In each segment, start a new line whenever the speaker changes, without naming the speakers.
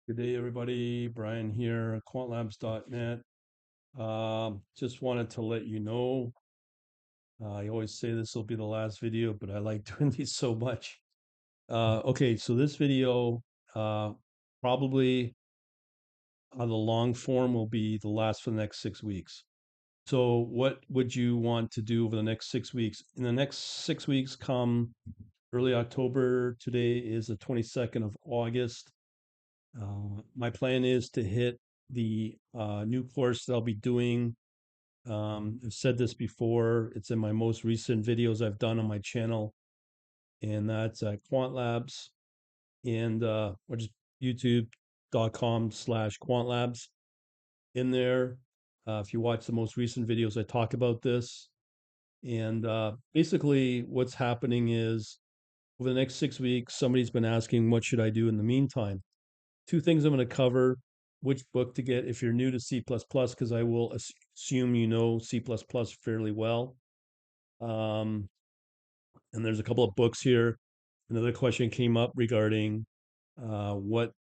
Good day, everybody. Brian here, quantlabs.net. Just wanted to let you know, I always say this will be the last video, but I like doing these so much. Okay, so this video, uh, probably the long form will be the last for the next 6 weeks. So what would you want to do over the next 6 weeks? In the next 6 weeks, come early October, today is the 22nd of August. My plan is to hit the new course that I'll be doing. I've said this before, it's in my most recent videos I've done on my channel, and that's Quant Labs and or just youtube.com/Quant Labs. In there, if you watch the most recent videos, I talk about this. And basically, what's happening is over the next 6 weeks, somebody's been asking, what should I do in the meantime? Two things I'm going to cover: which book to get if you're new to C++, because I will assume you know C++ fairly well. Um, and there's a couple of books here. Another question came up regarding what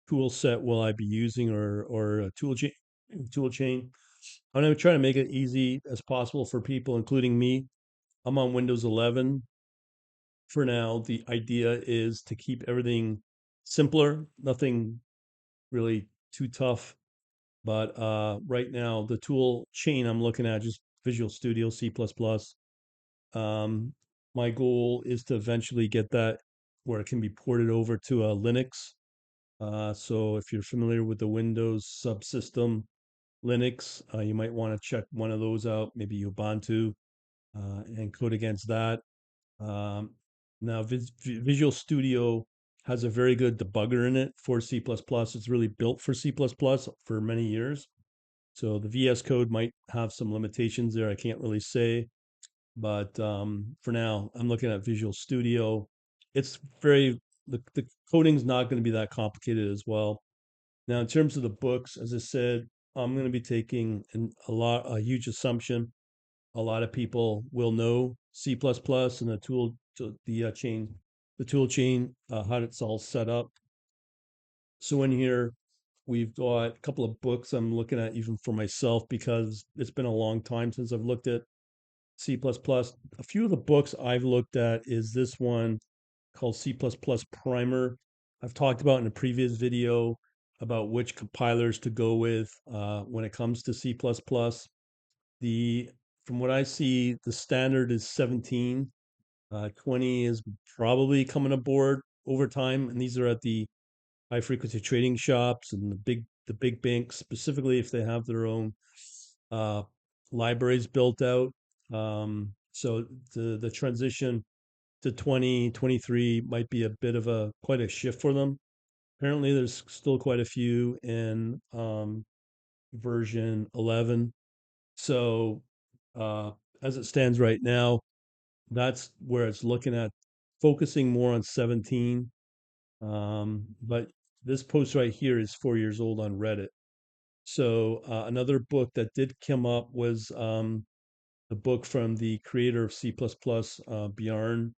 tool set will I be using, or a tool chain. Tool chain. I'm going to try to make it easy as possible for people, including me. I'm on Windows 11 for now. The idea is to keep everything simpler, nothing really too tough. But right now, the tool chain I'm looking at just Visual Studio C++. Um, my goal is to eventually get that where it can be ported over to a Linux. So if you're familiar with the Windows subsystem Linux, you might want to check one of those out, maybe Ubuntu, and code against that. Um, now, Visual Studio has a very good debugger in it for C++. It's really built for C++ for many years. So the VS Code might have some limitations there. I can't really say, but for now, I'm looking at Visual Studio. It's very the coding's not going to be that complicated as well. Now, in terms of the books, as I said, I'm going to be taking a huge assumption. A lot of people will know C++ and the tool chain, how it's all set up. So in here, we've got a couple of books I'm looking at even for myself because it's been a long time since I've looked at C++. A few of the books I've looked at is this one called C++ Primer. I've talked about in a previous video about which compilers to go with when it comes to C++. The From what I see, the standard is 17. 20 is probably coming aboard over time, and these are at the high frequency trading shops and the big banks, specifically if they have their own uh, libraries built out. So the transition to 2023 might be a bit of a quite a shift for them. Apparently, there's still quite a few in version 11. So uh, as it stands right now, that's where it's looking at, focusing more on 17. But this post right here is 4 years old on Reddit. So another book that did come up was the book from the creator of C++, Bjorn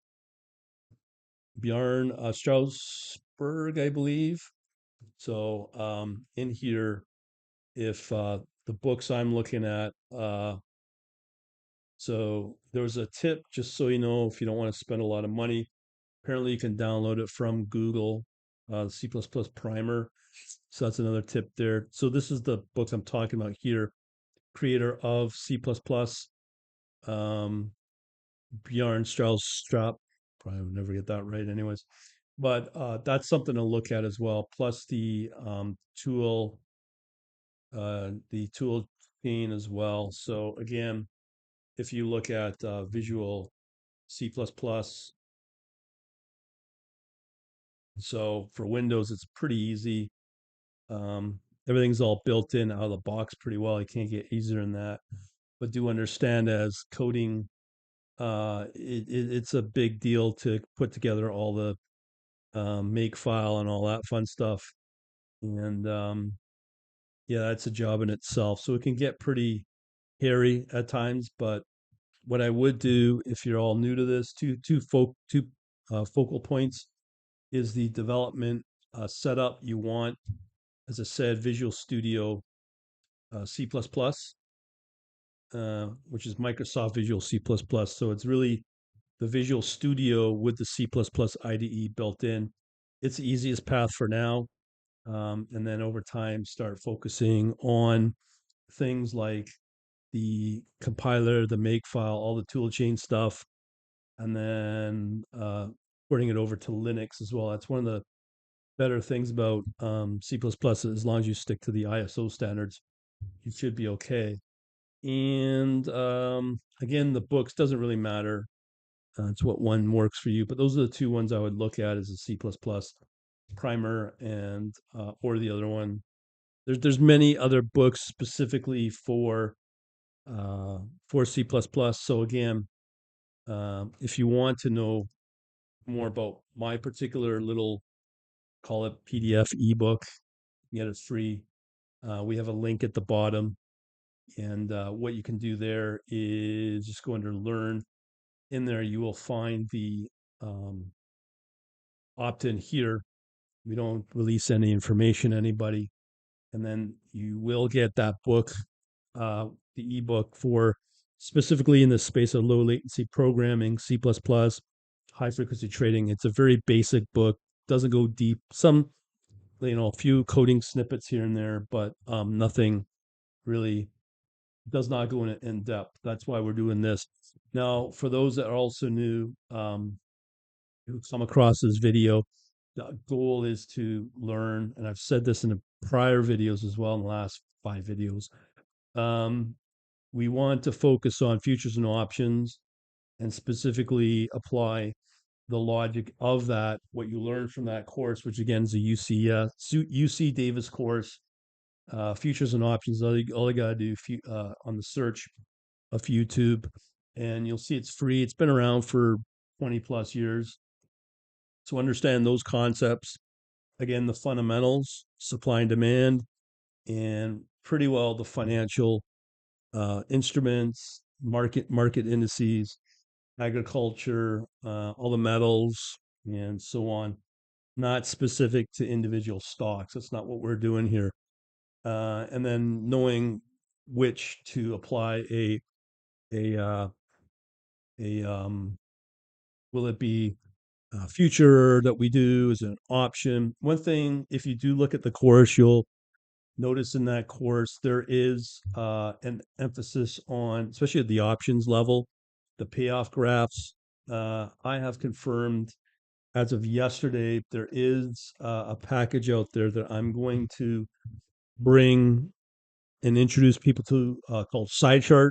Strausberg, I believe. So in here, if the books I'm looking at, so there was a tip, just so you know, if you don't want to spend a lot of money, apparently you can download it from Google, C++ Primer. So that's another tip there. So this is the books I'm talking about here. Creator of C++, um, Bjorn Strauss. Probably would never get that right, anyways. But that's something to look at as well. Plus the tool chain as well. So again, if you look at Visual C++, so for Windows, it's pretty easy. Everything's all built in out of the box pretty well. You can't get easier than that. But do understand, as coding, it's a big deal to put together all the make file and all that fun stuff. And yeah, that's a job in itself. So it can get pretty hairy at times. But what I would do, if you're all new to this, two focal points is the development setup you want. as I said, Visual Studio C++, which is Microsoft Visual C++. So it's really the Visual Studio with the C++ IDE built in. It's the easiest path for now. And then over time, start focusing on things like the compiler, the makefile, all the toolchain stuff, and then porting it over to Linux as well. That's one of the better things about C++. As long as you stick to the ISO standards, you should be okay. And again, the books doesn't really matter. It's what one works for you. But those are the two ones I would look at as a C++ primer and or the other one. There's many other books specifically for C++. So again, if you want to know more about my particular little, call it PDF ebook, you get it free. We have a link at the bottom, and what you can do there is just go under Learn. In there, you will find the opt-in here. We don't release any information to anybody, and then you will get that book, the ebook for specifically in the space of low latency programming, C++, high frequency trading. It's a very basic book, doesn't go deep. Some, a few coding snippets here and there, but nothing really, does not go in depth. That's why we're doing this. Now, for those that are also new, who come across this video, the goal is to learn, and I've said this in the prior videos as well, in the last 5 videos. We want to focus on futures and options and specifically apply the logic of that, what you learn from that course, which again is a UC Davis course, futures and options. All you got to do on the search of YouTube, and you'll see it's free. It's been around for 20 plus years. So understand those concepts. Again, the fundamentals, supply and demand, and pretty well the financial instruments, market indices, agriculture, all the metals, and so on. Not specific to individual stocks. That's not what we're doing here. And then knowing which to apply a a will it be a future that we do as an option? One thing, if you do look at the course, you'll notice in that course there is an emphasis on, especially at the options level, the payoff graphs. I have confirmed as of yesterday there is a package out there that I'm going to bring and introduce people to, called SideChart.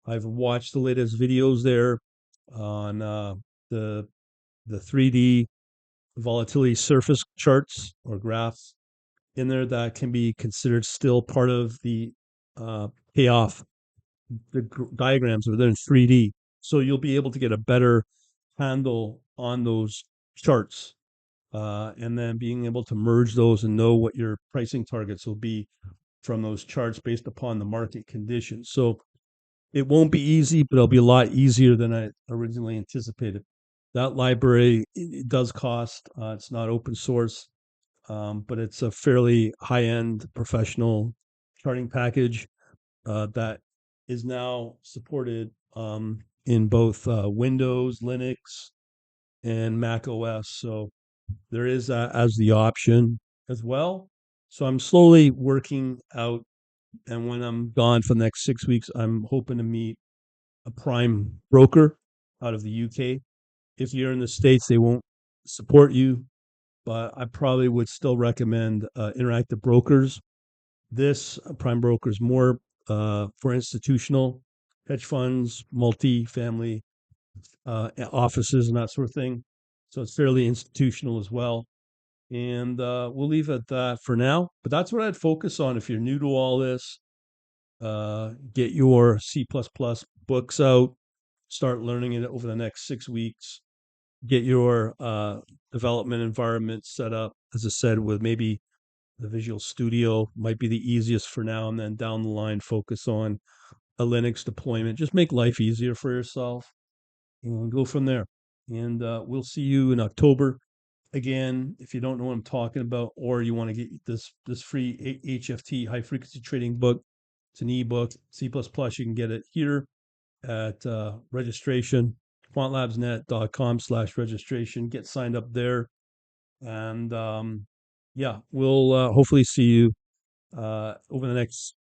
I've watched the latest videos there on the 3D volatility surface charts or graphs in there that can be considered still part of the payoff, the diagrams are there in 3D. So you'll be able to get a better handle on those charts, and then being able to merge those and know what your pricing targets will be from those charts based upon the market conditions. So it won't be easy, but it'll be a lot easier than I originally anticipated. That library, it does cost. It's not open source, but it's a fairly high-end professional charting package that is now supported in both Windows, Linux, and Mac OS. So there is that as the option as well. So I'm slowly working out, and when I'm gone for the next 6 weeks, I'm hoping to meet a prime broker out of the UK. If you're in the States, they won't support you, but I probably would still recommend Interactive Brokers. This prime broker is more for institutional hedge funds, multi-family offices, and that sort of thing. So it's fairly institutional as well. And we'll leave it at that for now. But that's what I'd focus on if you're new to all this. Get your C++ books out, start learning it over the next 6 weeks. Get your development environment set up, as I said, with maybe the Visual Studio might be the easiest for now, and then down the line, focus on a Linux deployment. Just make life easier for yourself and go from there. And we'll see you in October Again, if you don't know what I'm talking about, or you want to get this free HFT high frequency trading book, it's an ebook, C++. You can get it here at registration, quantlabsnet.com/registration. Get signed up there, and yeah, we'll hopefully see you over the next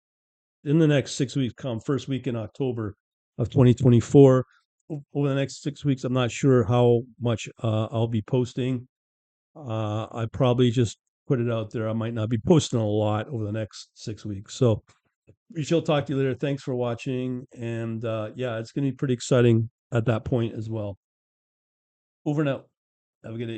in the next 6 weeks. Come first week in October of 2024. Over the next 6 weeks, I'm not sure how much I'll be posting. I probably just put it out there. I might not be posting a lot over the next 6 weeks. So we shall talk to you later. Thanks for watching. And yeah, it's going to be pretty exciting at that point as well. Over and out. Have a good day.